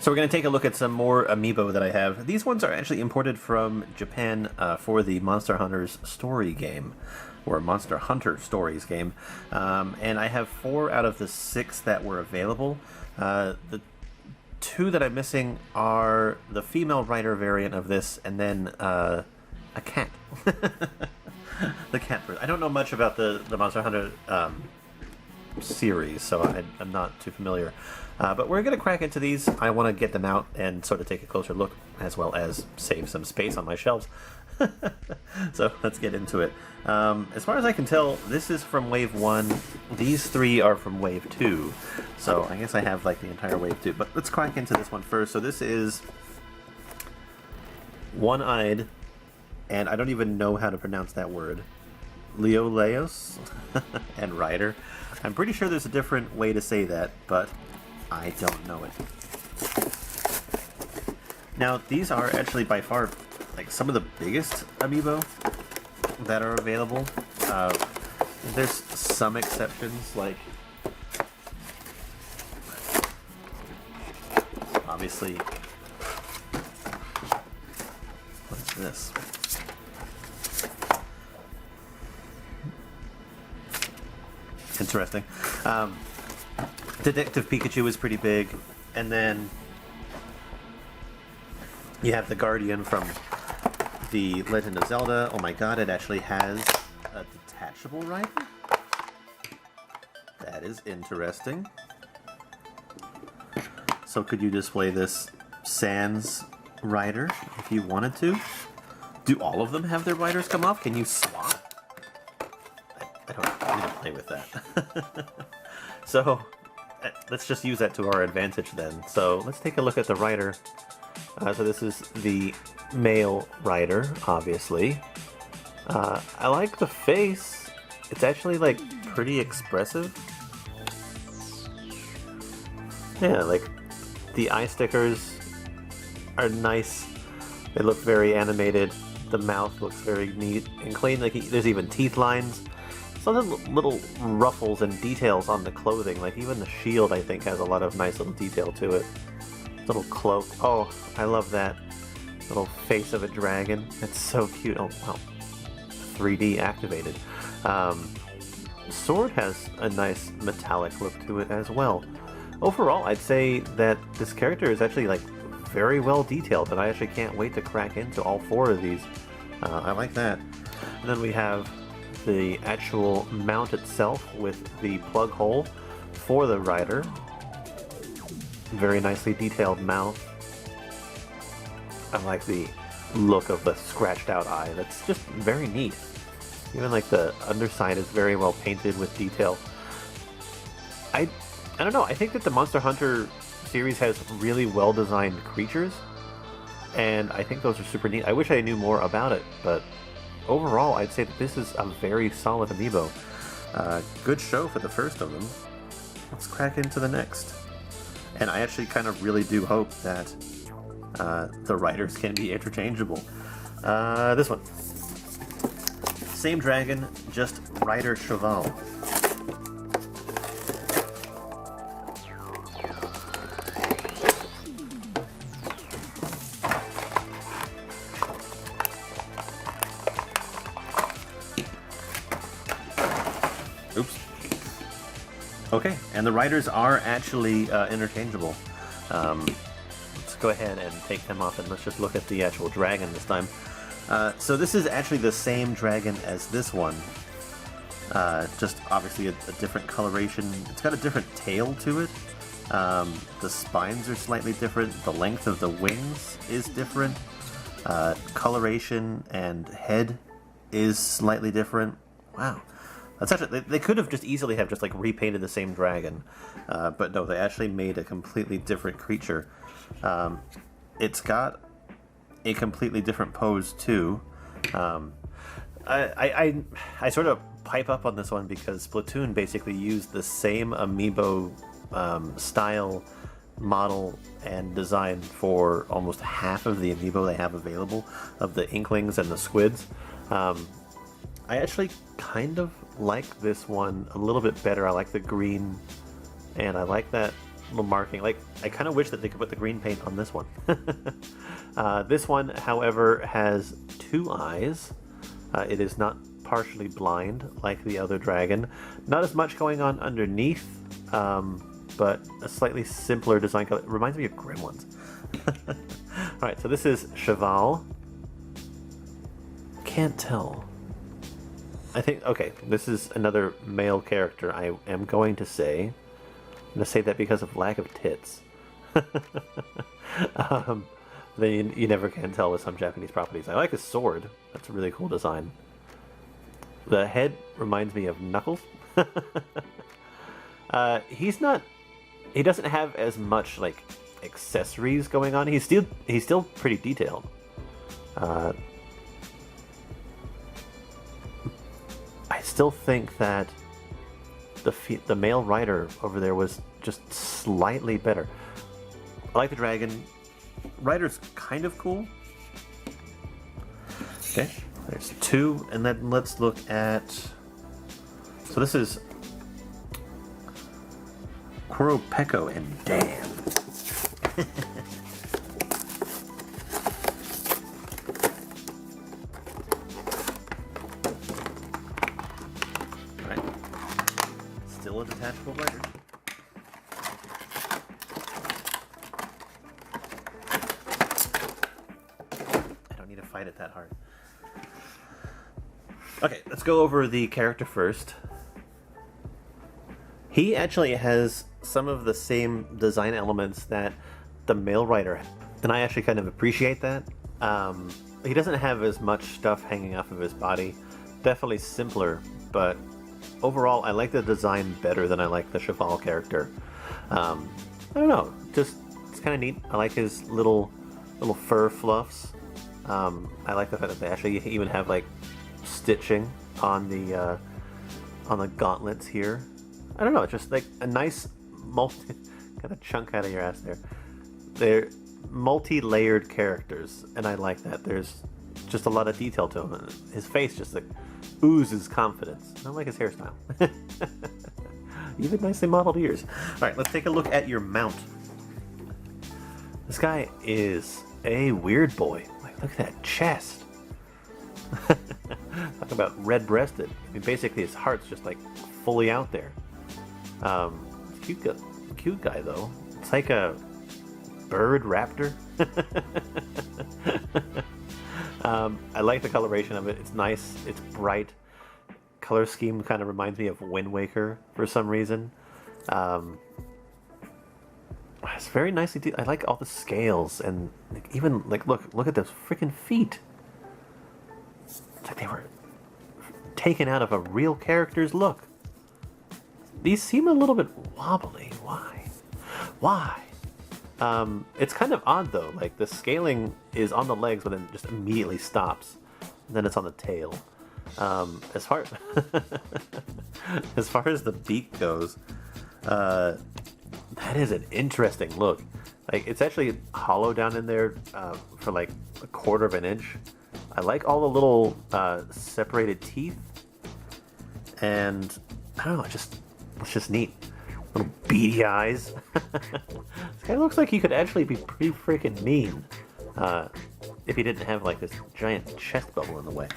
So we're going to take a look at some more Amiibo that I have. These ones are actually imported from Japan for the Monster Hunter's story game, or Monster Hunter Stories game. And I have 4 out of the 6 that were available. The 2 that I'm missing are the female rider variant of this, and then a cat. The cat version. I don't know much about the Monster Hunter series, so I'm not too familiar. But we're going to crack into these. I want to get them out and sort of take a closer look, as well as save some space on my shelves. So let's get into it. As far as I can tell, this is from Wave 1. These 3 are from Wave 2. So I guess I have like the entire Wave 2. But let's crack into this one first. So this is One-Eyed, and I don't even know how to pronounce that word. Leoleos and Rider. I'm pretty sure there's a different way to say that, but I don't know it. Now, these are actually by far like some of the biggest Amiibo that are available. There's some exceptions, like obviously, what's this? Interesting. Detective Pikachu is pretty big, and then you have the Guardian from the Legend of Zelda. Oh my god, it actually has a detachable rider? That is interesting. So could you display this Sans rider if you wanted to? Do all of them have their riders come off? Can you swap? I'm gonna play with that. So let's just use that to our advantage then. So let's take a look at the rider. So this is the male rider, obviously. I like the face. It's actually like pretty expressive. Yeah, like the eye stickers are nice. They look very animated. The mouth looks very neat and clean. Like there's even teeth lines. Some little ruffles and details on the clothing, like even the shield I think has a lot of nice little detail to it. Little cloak. Oh, I love that. Little face of a dragon. It's so cute. Oh, wow. 3D activated. Sword has a nice metallic look to it as well. Overall, I'd say that this character is actually like very well detailed, and I actually can't wait to crack into all 4 of these. I like that. And then we have the actual mount itself with the plug hole for the rider. Very nicely detailed mouth. I like the look of the scratched out eye. That's just very neat. Even like the underside is very well painted with detail. I don't know, I think that the Monster Hunter series has really well designed creatures, and I think those are super neat. I wish I knew more about it, but overall, I'd say that this is a very solid Amiibo. Good show for the first of them. Let's crack into the next. And I actually kind of really do hope that the riders can be interchangeable. This one. Same dragon, just Rider Cheval. Oops. Okay, and the riders are actually interchangeable. Let's go ahead and take them off, and let's just look at the actual dragon this time. So this is actually the same dragon as this one. Just obviously a different coloration. It's got a different tail to it. The spines are slightly different. The length of the wings is different. Coloration and head is slightly different. Wow. That's actually, they could have just easily have just like repainted the same dragon, but no, they actually made a completely different creature. It's got a completely different pose too. I sort of pipe up on this one because Splatoon basically used the same Amiibo style, model, and design for almost half of the Amiibo they have available of the Inklings and the Squids. I actually kind of like this one a little bit better. I like the green, and I like that little marking. Like, I kind of wish that they could put the green paint on this one. This one, however, has 2 eyes. It is not partially blind like the other dragon. Not as much going on underneath, but a slightly simpler design color. It reminds me of Gremlins. Alright, so this is Cheval. Can't tell. I think, okay, this is another male character. I am going to say, I'm going to say that because of lack of tits. Then you never can tell with some Japanese properties. I like his sword. That's a really cool design. The head reminds me of Knuckles. He doesn't have as much like accessories going on. He's still pretty detailed. I still think that the male rider over there was just slightly better. I like the dragon. Rider's kind of cool. Okay, there's 2, and then let's look at. So this is Kuropeko and Dan. Alright. Still a detachable rider. I don't need to fight it that hard. Okay, let's go over the character first. He actually has some of the same design elements that the male rider has, and I actually kind of appreciate that. He doesn't have as much stuff hanging off of his body. Definitely simpler, but overall I like the design better than I like the Cheval character. I don't know, just it's kind of neat. I like his little fur fluffs. I like the fact that they actually even have like stitching on the gauntlets here. I don't know, it's just like a nice got a chunk out of your ass there. They're multi-layered characters, and I like that. There's just a lot of detail to him. His face just like oozes confidence. I like his hairstyle. Even nicely modeled ears. Alright, let's take a look at your mount. This guy is a weird boy. Like, look at that chest. Talk about red-breasted. I mean, basically his heart's just like fully out there. Cute guy though. It's like a bird raptor. I like the coloration of it. It's nice. It's bright. Color scheme kind of reminds me of Wind Waker for some reason. It's very nicely detailed. I like all the scales and like, even like look at those freaking feet. It's like they were taken out of a real character's look. These seem a little bit wobbly. Why? It's kind of odd though. Like the scaling is on the legs, but then just immediately stops. And then it's on the tail. As far as the beak goes, that is an interesting look. Like it's actually hollow down in there for like 1/4 of an inch. I like all the little separated teeth, and I don't know. It's just neat. Little beady eyes. This guy looks like he could actually be pretty freaking mean if he didn't have like this giant chest bubble in the way.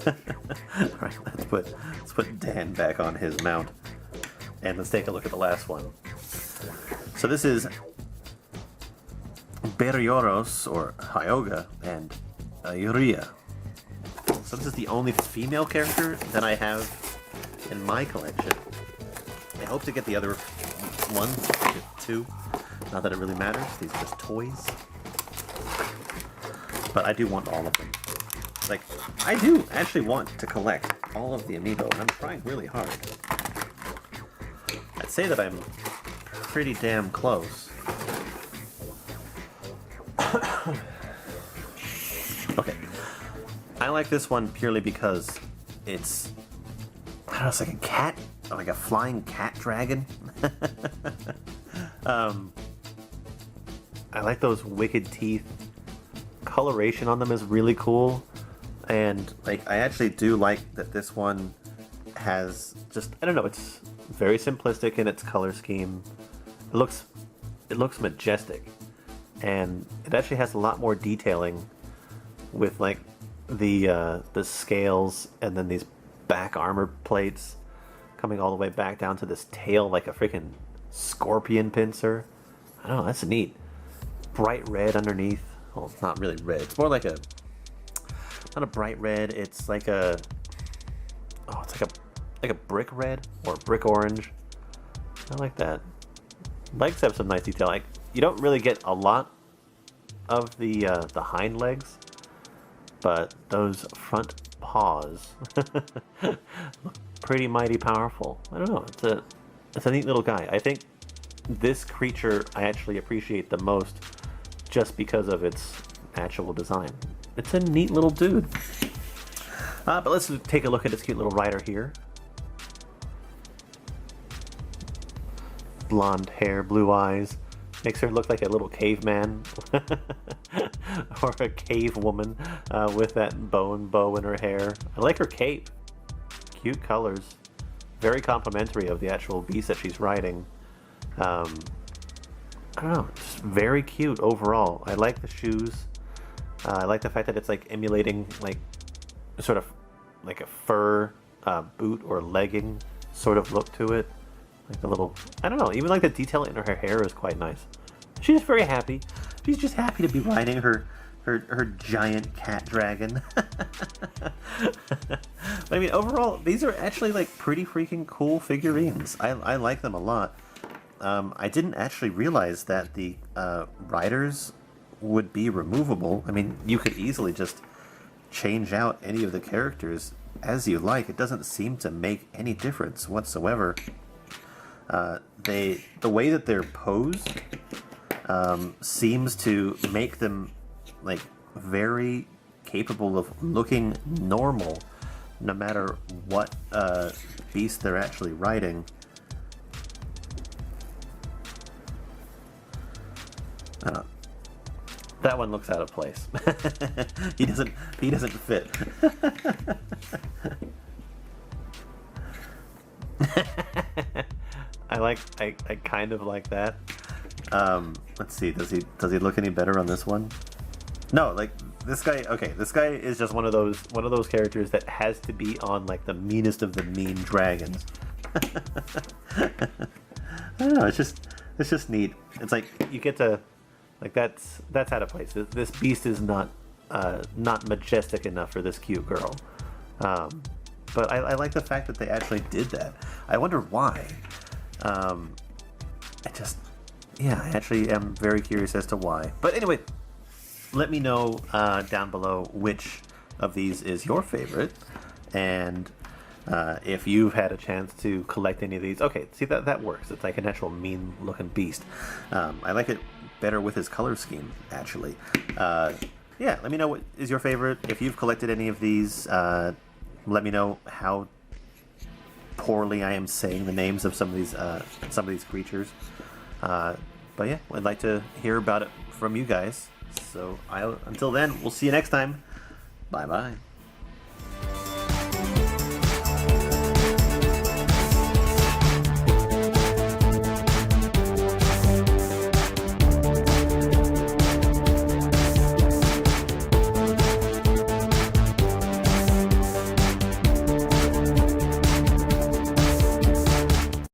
Alright, let's put Dan back on his mount. And let's take a look at the last one. So this is Berioros, or Hyoga, and Yuria. So this is the only female character that I have in my collection. I hope to get the other one, 2. Not that it really matters, these are just toys. But I do want all of them. Like, I do actually want to collect all of the Amiibo, and I'm trying really hard. I'd say that I'm pretty damn close. Okay. I like this one purely because it's, I don't know, it's like a cat, like a flying cat dragon. I like those wicked teeth. Coloration on them is really cool. And like, I actually do like that this one has just, I don't know, it's very simplistic in its color scheme. It looks it looks majestic, and it actually has a lot more detailing with like the scales and then these back armor plates coming all the way back down to this tail like a freaking scorpion pincer. I don't know, that's neat. Bright red underneath. Well, it's not really red. It's more like a, not a bright red. It's like a, oh, it's like a brick red or brick orange. I like that. Legs have some nice detail. Like, you don't really get a lot of the hind legs, but those front paws look pretty mighty powerful. I don't know. It's a neat little guy. I think this creature I actually appreciate the most just because of its actual design. It's a neat little dude. But let's take a look at this cute little rider here. Blonde hair, blue eyes. Makes her look like a little caveman. Or a cave woman with that bow in her hair. I like her cape. Cute colors. Very complimentary of the actual beast that she's riding. I don't know, just very cute overall. I like the shoes. I like the fact that it's like emulating like sort of like a fur boot or legging sort of look to it. Like the little, I don't know, even like the detail in her hair is quite nice. She's very happy. She's just happy to be riding her giant cat dragon. But I mean, overall, these are actually like pretty freaking cool figurines. I like them a lot. I didn't actually realize that the riders would be removable. I mean, you could easily just change out any of the characters as you like. It doesn't seem to make any difference whatsoever. The way that they're posed seems to make them like very capable of looking normal no matter what beast they're actually riding. That one looks out of place. He doesn't fit. I kind of like that. Let's see, does he look any better on this one? No, like this guy, okay, this guy is just one of those characters that has to be on like the meanest of the mean dragons. I don't know, it's just neat. It's like you get to, like, that's out of place. This beast is not majestic enough for this cute girl. But I like the fact that they actually did that. I wonder why. I actually am very curious as to why. But anyway, let me know down below which of these is your favorite, and if you've had a chance to collect any of these. Okay, see, that works. It's like an actual mean-looking beast. I like it better with his color scheme, actually. Yeah, let me know what is your favorite. If you've collected any of these, let me know how poorly I am saying the names of some of these creatures. But yeah, I'd like to hear about it from you guys. So until then, we'll see you next time. Bye bye.